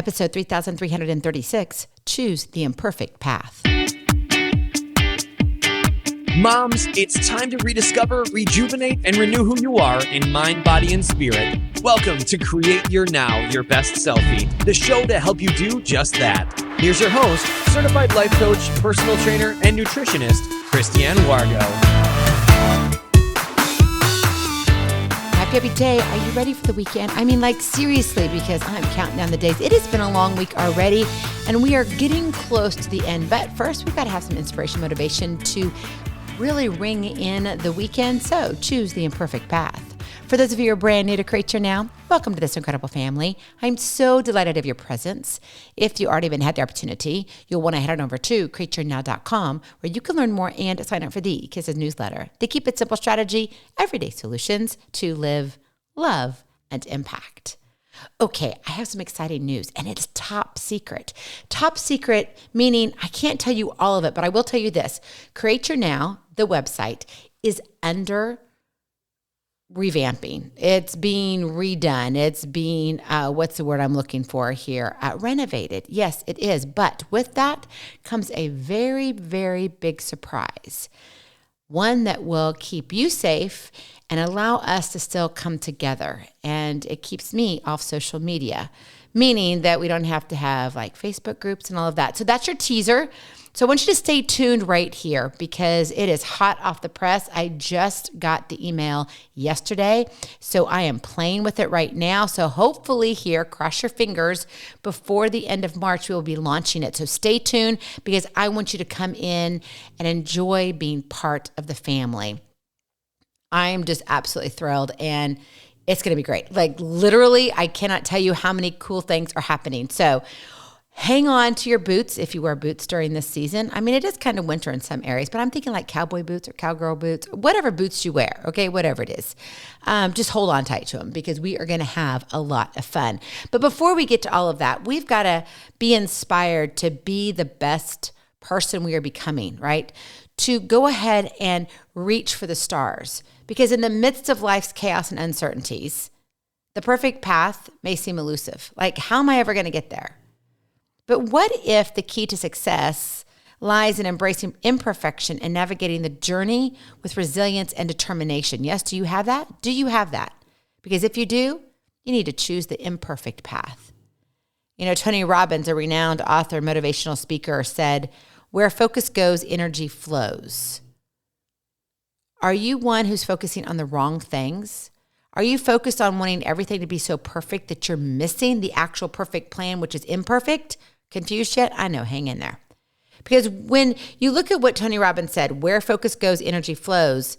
Episode 3336, Choose the Imperfect Path. Moms, it's time to rediscover, rejuvenate, and renew who you are in mind, body, and spirit. Welcome to Create Your Now, Your Best Selfie, the show to help you do just that. Here's your host, certified life coach, personal trainer, and nutritionist, Christiane Wargo. Happy day. Are you ready for the weekend? I mean, seriously, because I'm counting down the days. It has been a long week already, and we are getting close to the end. But first, we've got to have some inspiration, motivation to really ring in the weekend. So choose the imperfect path. For those of you who are brand new to Create Your Now, welcome to this incredible family. I'm so delighted of your presence. If you already had the opportunity, you'll want to head on over to createyournow.com where you can learn more and sign up for the Kisses newsletter. To keep it simple strategy, everyday solutions to live, love, and impact. Okay, I have some exciting news, and it's top secret. Top secret meaning I can't tell you all of it, but I will tell you this. Create Your Now, the website, is under revamping. It's being redone. It's being, what's the word I'm looking for here? Renovated. Yes, it is. But with that comes a very, very big surprise. One that will keep you safe and allow us to still come together. And it keeps me off social media, meaning that we don't have to have Facebook groups and all of that. So that's your teaser. So I want you to stay tuned right here because it is hot off the press. I just got the email yesterday, so I am playing with it right now. So hopefully here, cross your fingers, before the end of March, we will be launching it. So stay tuned because I want you to come in and enjoy being part of the family. I am just absolutely thrilled, and it's going to be great. Literally, I cannot tell you how many cool things are happening. So hang on to your boots if you wear boots during this season. I mean, it is kind of winter in some areas, but I'm thinking cowboy boots or cowgirl boots, whatever boots you wear, okay, whatever it is. Just hold on tight to them because we are going to have a lot of fun. But before we get to all of that, we've got to be inspired to be the best person we are becoming, right? To go ahead and reach for the stars. Because in the midst of life's chaos and uncertainties, the perfect path may seem elusive. How am I ever going to get there? But what if the key to success lies in embracing imperfection and navigating the journey with resilience and determination? Yes, do you have that? Do you have that? Because if you do, you need to choose the imperfect path. Tony Robbins, a renowned author, motivational speaker, said, "Where focus goes, energy flows." Are you one who's focusing on the wrong things? Are you focused on wanting everything to be so perfect that you're missing the actual perfect plan, which is imperfect? Confused yet? I know, hang in there. Because when you look at what Tony Robbins said, where focus goes, energy flows,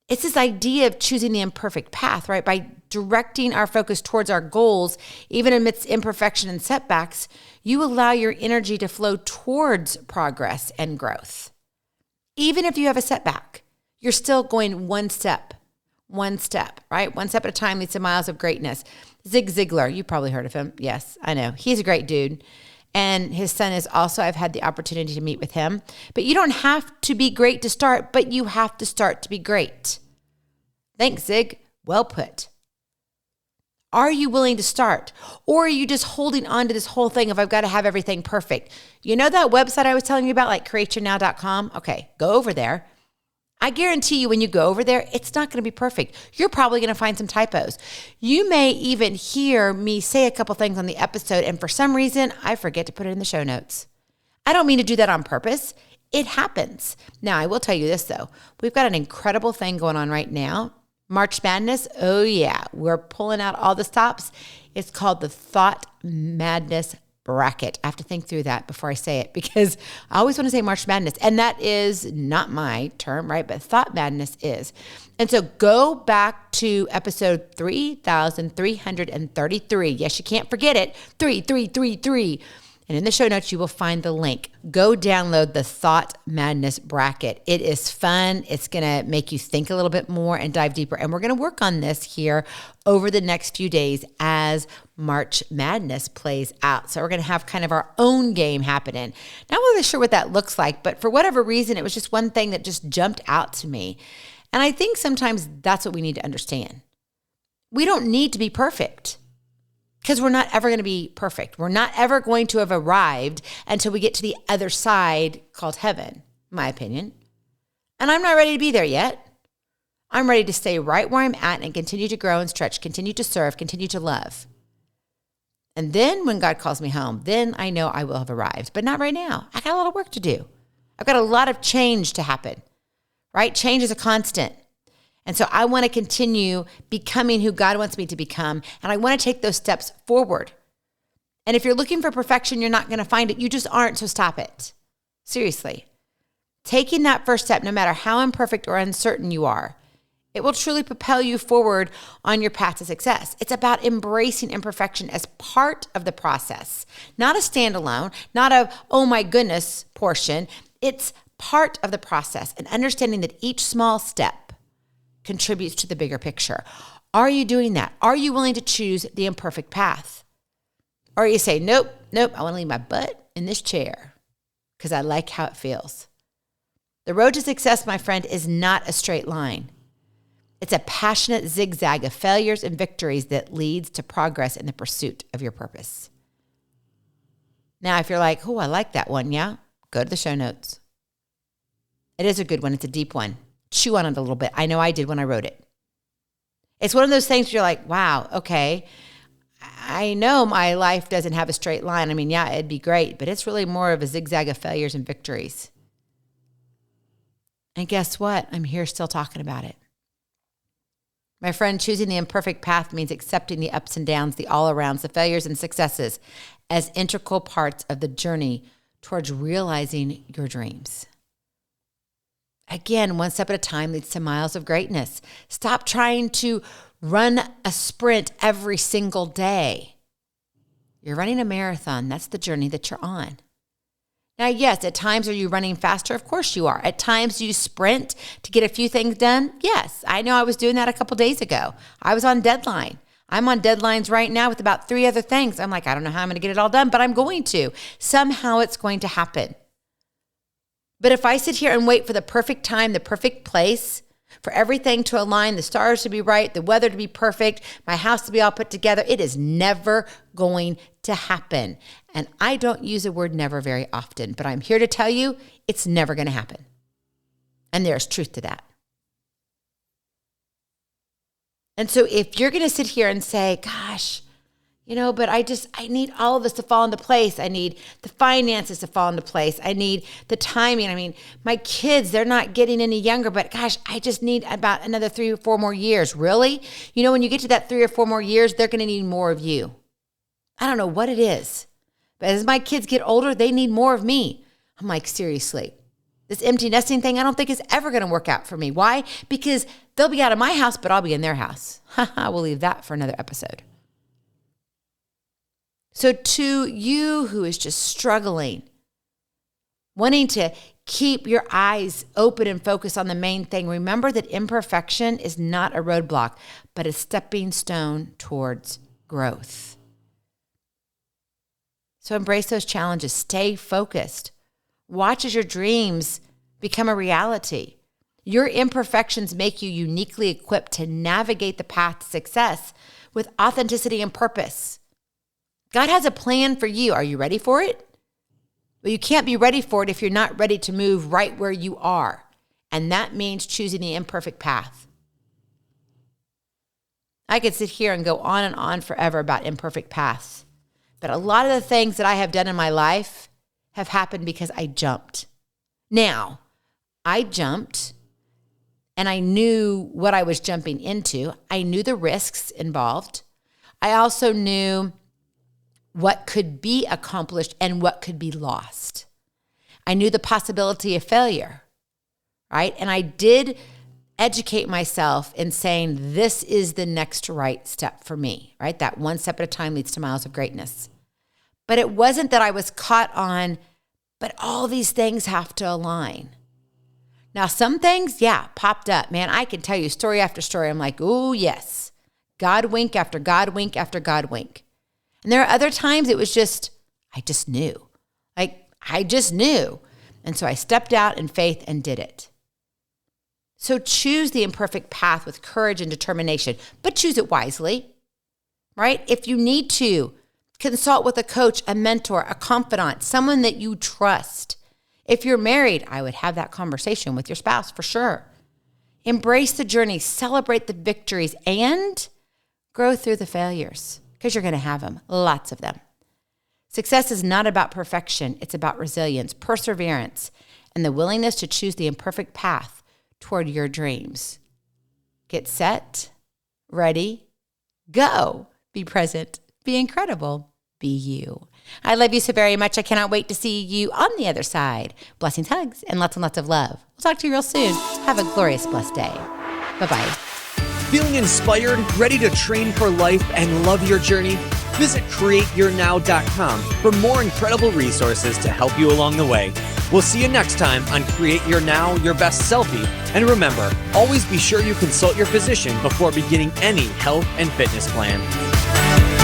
it's this idea of choosing the imperfect path, right? By directing our focus towards our goals, even amidst imperfection and setbacks, you allow your energy to flow towards progress and growth. Even if you have a setback, you're still going one step, right? One step at a time leads to miles of greatness. Zig Ziglar, you probably heard of him. Yes, I know. He's a great dude. And his son is also, I've had the opportunity to meet with him. But you don't have to be great to start, but you have to start to be great. Thanks, Zig. Well put. Are you willing to start? Or are you just holding on to this whole thing of I've got to have everything perfect? You know that website I was telling you about, createyournow.com? Okay, go over there. I guarantee you when you go over there, it's not going to be perfect. You're probably going to find some typos. You may even hear me say a couple things on the episode, and for some reason, I forget to put it in the show notes. I don't mean to do that on purpose. It happens. Now, I will tell you this, though. We've got an incredible thing going on right now. March Madness, oh yeah, we're pulling out all the stops. It's called the Thought Madness Bracket. I have to think through that before I say it because I always want to say March Madness, and that is not my term, right? But Thought Madness is. And so go back to episode 3,333. Yes, you can't forget it. 3333. And in the show notes, you will find the link. Go download the Thought Madness Bracket. It is fun. It's going to make you think a little bit more and dive deeper. And we're going to work on this here over the next few days as March Madness plays out. So we're going to have kind of our own game happening. Not really sure what that looks like, but for whatever reason, it was just one thing that just jumped out to me. And I think sometimes that's what we need to understand. We don't need to be perfect. Because we're not ever going to be perfect. We're not ever going to have arrived until we get to the other side called heaven, in my opinion. And I'm not ready to be there yet. I'm ready to stay right where I'm at and continue to grow and stretch, continue to serve, continue to love. And then when God calls me home, then I know I will have arrived, but not right now. I got a lot of work to do. I've got a lot of change to happen, right? Change is a constant. And so I want to continue becoming who God wants me to become. And I want to take those steps forward. And if you're looking for perfection, you're not going to find it. You just aren't, so stop it. Seriously. Taking that first step, no matter how imperfect or uncertain you are, it will truly propel you forward on your path to success. It's about embracing imperfection as part of the process, not a standalone, not a, oh my goodness portion. It's part of the process and understanding that each small step contributes to the bigger picture. Are you doing that? Are you willing to choose the imperfect path? Or you say, nope, I want to leave my butt in this chair because I like how it feels. The road to success, my friend, is not a straight line. It's a passionate zigzag of failures and victories that leads to progress in the pursuit of your purpose. Now, if you're like, oh, I like that one, yeah, go to the show notes. It is a good one. It's a deep one. Chew on it a little bit. I know I did when I wrote it. It's one of those things where you're like, wow, okay, I know my life doesn't have a straight line. I mean, yeah, it'd be great, but it's really more of a zigzag of failures and victories. And guess what? I'm here still talking about it. My friend, choosing the imperfect path means accepting the ups and downs, the all-arounds, the failures and successes as integral parts of the journey towards realizing your dreams. Again, one step at a time leads to miles of greatness. Stop trying to run a sprint every single day. You're running a marathon. That's the journey that you're on. Now, yes, at times are you running faster? Of course you are. At times do you sprint to get a few things done? Yes. I know I was doing that a couple days ago. I was on deadline. I'm on deadlines right now with about 3 other things. I'm like, I don't know how I'm going to get it all done, but I'm going to. Somehow it's going to happen. But if I sit here and wait for the perfect time, the perfect place, for everything to align, the stars to be right, the weather to be perfect, my house to be all put together, it is never going to happen. And I don't use the word never very often, but I'm here to tell you it's never going to happen. And there's truth to that. And so if you're going to sit here and say, gosh, but I need all of this to fall into place. I need the finances to fall into place. I need the timing. I mean, my kids, they're not getting any younger, but gosh, I just need about another 3 or 4 more years. Really? When you get to that 3 or 4 more years, they're going to need more of you. I don't know what it is, but as my kids get older, they need more of me. I'm like, seriously, this empty nesting thing, I don't think is ever going to work out for me. Why? Because they'll be out of my house, but I'll be in their house. We'll leave that for another episode. So to you who is just struggling, wanting to keep your eyes open and focus on the main thing, remember that imperfection is not a roadblock, but a stepping stone towards growth. So embrace those challenges. Stay focused. Watch as your dreams become a reality. Your imperfections make you uniquely equipped to navigate the path to success with authenticity and purpose. God has a plan for you. Are you ready for it? Well, you can't be ready for it if you're not ready to move right where you are. And that means choosing the imperfect path. I could sit here and go on and on forever about imperfect paths. But a lot of the things that I have done in my life have happened because I jumped. Now, I jumped and I knew what I was jumping into. I knew the risks involved. I also knew what could be accomplished and what could be lost. I knew the possibility of failure, right? And I did educate myself in saying, this is the next right step for me, right? That one step at a time leads to miles of greatness. But it wasn't that I was caught on, but all these things have to align. Now, some things, popped up. Man, I can tell you story after story. I'm like, oh, yes. God wink after God wink after God wink. And there are other times it was just, I just knew. I just knew. And so I stepped out in faith and did it. So choose the imperfect path with courage and determination, but choose it wisely, right? If you need to, consult with a coach, a mentor, a confidant, someone that you trust. If you're married, I would have that conversation with your spouse for sure. Embrace the journey, celebrate the victories, and grow through the failures because you're going to have them, lots of them. Success is not about perfection. It's about resilience, perseverance, and the willingness to choose the imperfect path toward your dreams. Get set, ready, go. Be present, be incredible, be you. I love you so very much. I cannot wait to see you on the other side. Blessings, hugs, and lots of love. We'll talk to you real soon. Have a glorious, blessed day. Bye-bye. Feeling inspired, ready to train for life and love your journey? Visit createyournow.com for more incredible resources to help you along the way. We'll see you next time on Create Your Now, Your Best Selfie. And remember, always be sure you consult your physician before beginning any health and fitness plan.